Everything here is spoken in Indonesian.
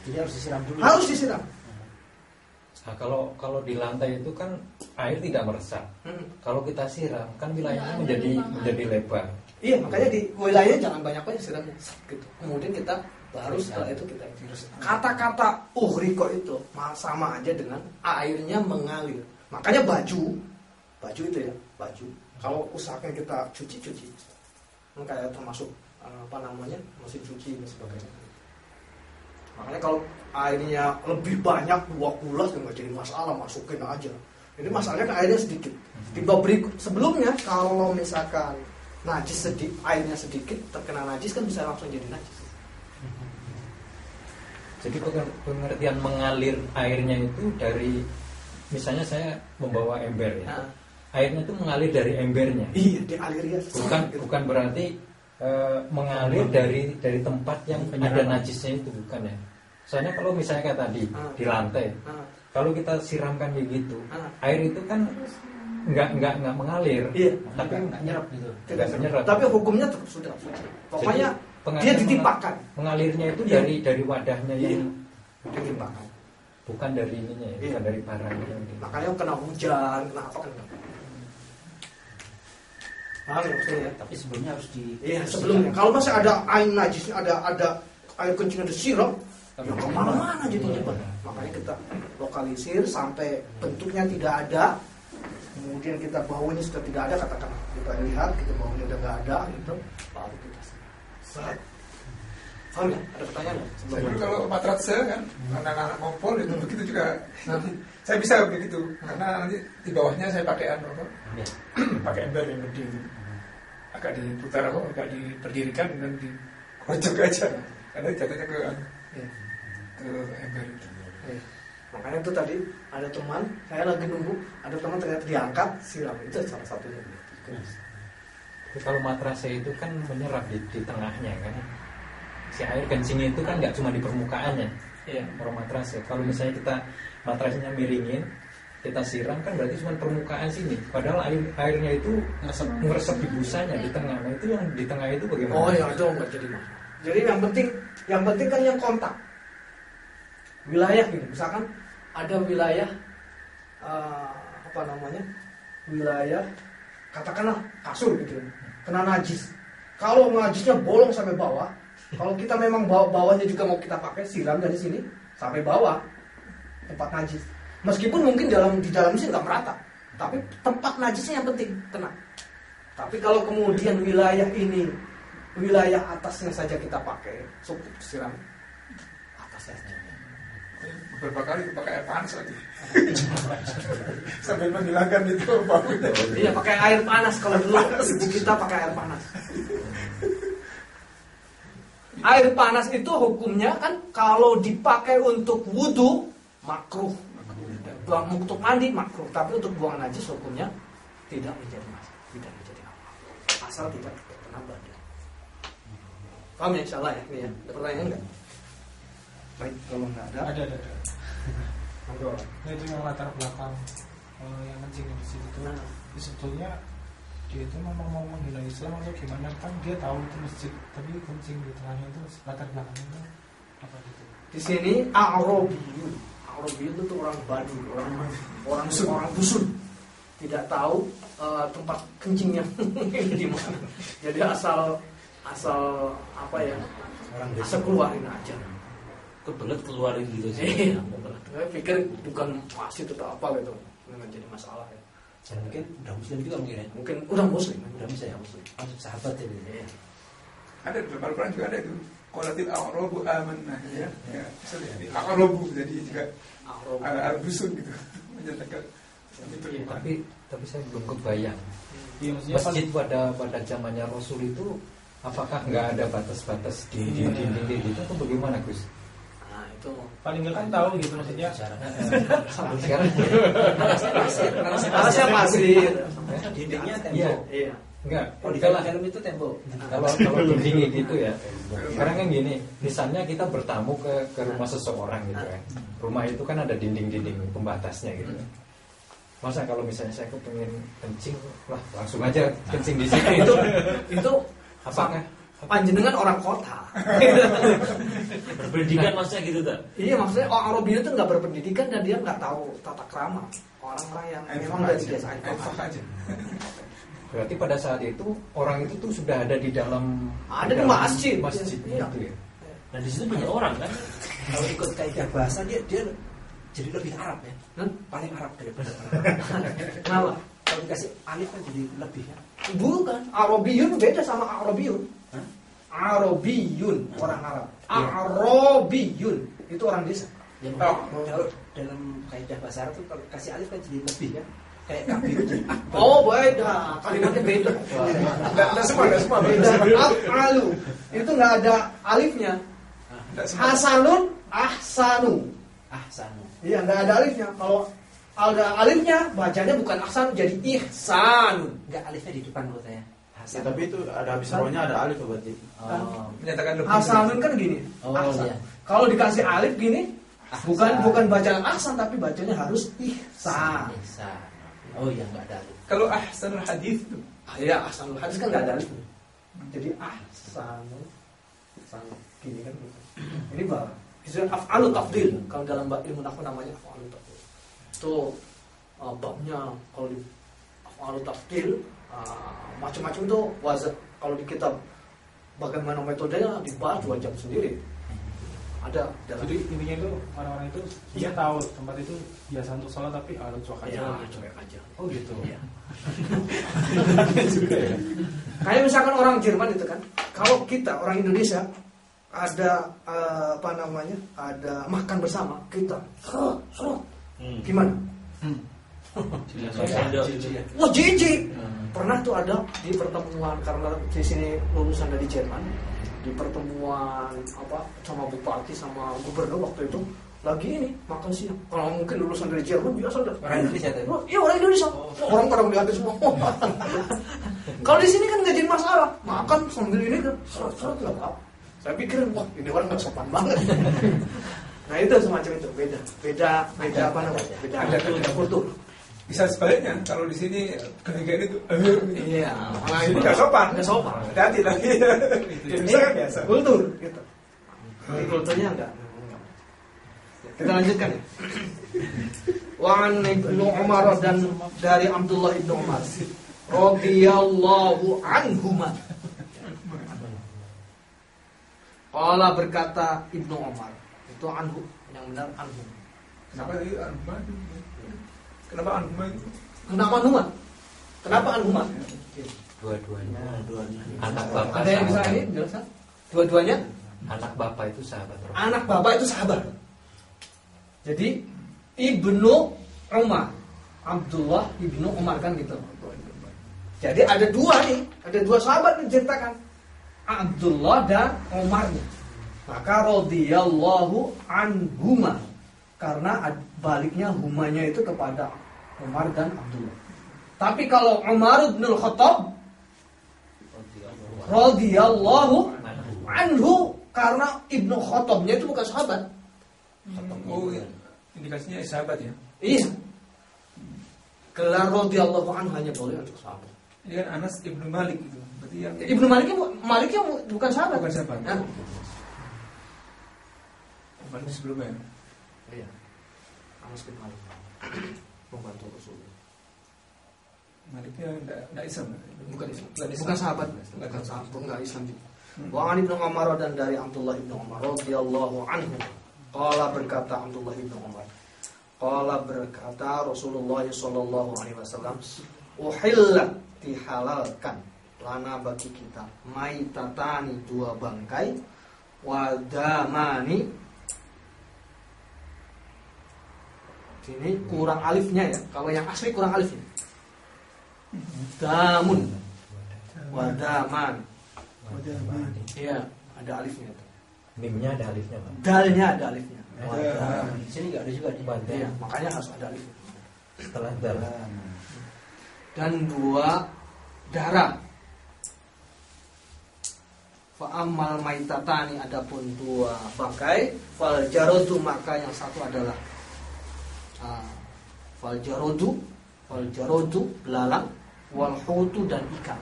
Jadi harus disiram dulu. Harus disiram. Nah, kalau di lantai itu kan air tidak meresap. Kalau kita siram kan wilayahnya menjadi lebar. Iya, makanya di wilayahnya jangan banyak-banyak siramnya. Gitu. Kemudian kita baru setelah itu kita virus. Kata-kata uhriko itu sama aja dengan airnya mengalir. Makanya baju itu ya, baju. Kalau usahakan kita cuci, kayak termasuk mesin cuci dan sebagainya. Makanya kalau airnya lebih banyak 2 gelas nggak jadi masalah, masukin aja. Jadi masalahnya kan airnya sedikit. Tiba sebelumnya kalau misalkan najis airnya sedikit terkena najis kan bisa langsung jadi najis. Jadi pengertian mengalir airnya itu dari, misalnya saya membawa ember ya. Airnya itu mengalir dari embernya. Iya, dialir ya. Bukan berarti mengalir dari tempat yang ada najisnya itu, bukan ya. Soalnya kalau misalnya kayak tadi di lantai, kalau kita siramkan kayak gitu, air itu kan nggak mengalir, iya, tapi nggak nyerap gitu. Tidak menyerap. Tapi hukumnya tetap sudah. Pokoknya dia ditimpakan. Mengalirnya itu dari wadahnya yang ditimpakan. Bukan dari ininya ya, bukan dari barangnya. Makanya kena hujan, kena apa kan. Paham ya maksudnya? Tapi sebelumnya harus Iya, sebelumnya. Kalau masih ada air najisnya, ada air kencing disiram, ya kemana-mana jadinya. Makanya kita lokalisir sampai bentuknya tidak ada. Kemudian kita baunya sudah tidak ada, katakan kita lihat, kita baunya udah nggak ada, gitu. Baru kita set. Paham ya? Ada pertanyaan nggak? Saya dulu kalau matratse kan, anak-anak kompol itu begitu juga. Saya bisa begitu, karena nanti di bawahnya saya pakai pakai ember yang gede, agak diputar agak diberdirikan dan dikocok aja, karena jatuhnya ke ember itu. Makanya itu tadi ada teman, saya lagi nunggu, ada teman ternyata diangkat, siram, itu salah satunya. Kalau matrasnya itu kan menyerap di tengahnya kan. Si air kencingnya itu kan nggak cuma di permukaannya. Iya. Kalau matrasnya, kalau misalnya kita matrasnya miringin, kita siram kan berarti cuma permukaan sini. Padahal airnya itu meresap di busanya di tengah. Nah itu yang di tengah itu bagaimana? Oh ya, itu nggak jadi masalah. Jadi yang penting kan yang kontak. Wilayah gitu, misalkan ada wilayah wilayah katakanlah kasur gitu, kena najis. Kalau najisnya bolong sampai bawah, kalau kita memang bawahnya juga mau kita pakai, siram dari sini sampai bawah tempat najis. Meskipun mungkin di dalam sini nggak merata, tapi tempat najisnya yang penting kena. Tapi kalau kemudian wilayah ini, wilayah atasnya saja kita pakai, cukup siram atasnya saja. Beberapa kali pakai air panas lagi sambil menghilangkan itu baunya. Iya, pakai air panas. Kalau dulu ibu kita pakai air panas. Air panas itu hukumnya kan kalau dipakai untuk wudhu makruh, untuk mandi makruh, tapi untuk buang najis hukumnya tidak menjadi masalah, tidak menjadi apa, asal tidak terkena badan. Paham ya, insyaallah ya. Ini ya. Ada pertanyaan enggak? Baik, kalau enggak ada. Ada. Monggo. Nah, itu yang latar belakang yang kencing di situ tuh. Sebetulnya dia itu memang mau menghina Islam atau gimana, kan dia tahu itu masjid, tapi kencing di tengahnya itu latar belakangnya apa gitu. Di sini Arabi itu tuh orang Badu, orang dusun, tidak tahu tempat kencingnya di mana. Jadi asal apa ya? Asal keluarin aja. Kebelet keluarin gitu sih. Iya. Saya pikir bukan masjid atau apa gitu, nggak jadi masalah ya. Dan mungkin udah muslim juga mungkin ya. Mungkin udah muslim, Udah bisa ya muslim. Sahabat ya. Iya. Ada di dalam Al-Quran juga ada itu. Qalatil a'rabu amanna ya. Ya, jadi a'rabu jadi juga al-busun gitu. Menyatakan itu. Tapi saya belum kebayang. Iya, Masjid pada zamannya Rasul itu apakah nggak ada batas-batas di dinding gitu atau bagaimana, Gus? Nah, itu paling nggak kan tahu gitu maksudnya. Sekarang Alasnya pasir. Dindingnya tembok. Iya. enggak. Oh, di Kalau film itu tembok. kalau dinding gitu ya. Sekarang kan gini, misalnya kita bertamu ke rumah seseorang gitu kan. Rumah itu kan ada dinding-dinding pembatasnya gitu. Masa kalau misalnya saya kepengen kencing, lah langsung aja kencing di situ itu Itu apakah panjenengan orang kota. Berpendidikan maksudnya gitu tak? Iya, maksudnya orang Arabiyun itu nggak berpendidikan dan dia nggak tahu tata krama. Orang-orang yang memang dari desa aja. Berarti pada saat itu orang itu tuh sudah ada di dalam di masjid. Masjid iya. gitu ya. Nah di situ banyak orang kan? Kalau ikut kaidah bahasa dia jadi lebih Arab ya. Paling Arab daripada Arab. Kenapa? Kalau dikasih alif kan jadi lebih ya. Bukan, Arabiyun beda sama Arabiyun. Arabiyun orang Arab. Arabiyun itu orang desa. Yang kalau dalam kaidah bahasa Arab itu kalau kasih alif kan jadi lebih ya. Kayak kabir jadi akbar. Oh beda, kalimatnya beda. Enggak semua Beda. Af'alu itu nggak ada alifnya. Hasanun, ahsanu. Ahsanu. Iya nggak ada alifnya. Kalau ada alifnya bacanya bukan ahsanu jadi ihsanun. Enggak alifnya di depan menurut saya. Ya, tapi itu ada habis rohnya ada alif berarti. Oh. Menyatakan lebih. Hasanun kan gini. Oh, Ahsan. iya. Kalau dikasih alif gini, Ahsan. bukan bacaan ahsan tapi bacanya harus ihsan. Ihsan. Oh iya enggak ada alif. Kalau ahsanul hadis itu Iya, ahsanul hadis kan nggak ada alif. Jadi ahsanul gini kan. Ini bah. Istilah af'alu tafdil. Kalau dalam ilmu nahwu namanya af'alu tafdil. Itu babnya kalau di af'alu tafdil macam-macam tuh wazan. Kalau di kitab bagaimana metodenya dibahas 2 jam sendiri. Ada dalam. Jadi intinya itu orang-orang itu dia tahu tempat itu biasa untuk sholat tapi cuek aja. Ya, cuek aja. Oh gitu. Iya. Kayak misalkan orang Jerman itu kan, kalau kita orang Indonesia ada ada makan bersama kita, gimana? Wah jijik. Pernah tuh ada di pertemuan karena di sini lulusan dari Jerman, di pertemuan sama bupati sama gubernur waktu itu lagi ini makan siang. Kalau mungkin lulusan dari Jerman biasa udah Orang Indonesia tadi. iya orang Indonesia. Orang pada melihat semua. Kalau di sini kan nggak jadi masalah. Makan sambil ini kan serot nggak apa. Saya pikir wah ini orang nggak sopan banget. Nah itu semacam itu beda apa namanya? Beda kultur. bisa sebaliknya. Kalau di sini kegiatan itu Iya. malah ini nggak sopan. Nggak sopan. Hati-hati lagi. Di Indonesia kan biasa. Kultur gitu. Ini kulturnya enggak. Kita lanjutkan ya. Wa an Ibnu Umar dan dari Abdullah Ibnu Umar radhiyallahu anhuma. Qala berkata Ibnu Umar, itu anhu, yang benar anhu. Kenapa tadi anhuma? Kenapa anhuma itu? Kenapa anhuma? Kenapa anhuma? Dua-duanya. Anak bapak. Ada yang bisa ini jelaskan? Dua-duanya? Anak bapak itu sahabat Rasul. Anak bapak itu sahabat. Jadi Ibnu Umar, Abdullah Ibnu Umar kan gitu. Jadi ada dua nih, ada dua sahabat diceritakan, Abdullah dan Umarnya. Maka radhiyallahu anhuma, karena baliknya humanya itu kepada Umar dan Abdullah. Tapi kalau Umar bin Khattab radhiyallahu anhu, karena Ibnu Khattabnya itu bukan sahabat. Oh, indikasinya sahabat ya. Iya. Gelar radhiyallahu anhu hanya boleh untuk sahabat. Ini kan Anas Ibnu Malik itu. Berarti yang Ibnu Maliknya bukan sahabat. bukan sahabat. Nah, Malik sebelumnya. iya. Anas bin Malik. Pembantu Rasulullah. Maliknya enggak Islam. Bukan Islam. Bukan sahabat. Bukan sahabat. Bukan Islam juga. Wa an Ibnu Umar dan dari Abdullah Ibnu Umar radhiyallahu anhu. Qala berkata Abdullah Ibnu Umar. Qala berkata Rasulullah sallallahu alaihi wasallam, uhillat dihalalkan lana bagi kita maitatani dua bangkai wadamani. Ini kurang alifnya ya. Kalau yang asli kurang alifnya. Damun wadaman. Iya, ada alifnya itu. Mimnya ada alifnya, Pak. Dalnya ada alifnya. Di sini nggak ada juga di Banten. Iya, makanya harus ada alifnya. Setelah darah. Dan dua darah. Fa'amal maitatani, adapun dua bangkai, fal jarodu, maka yang satu adalah fal jarodu belalang, wal hutu dan ikan.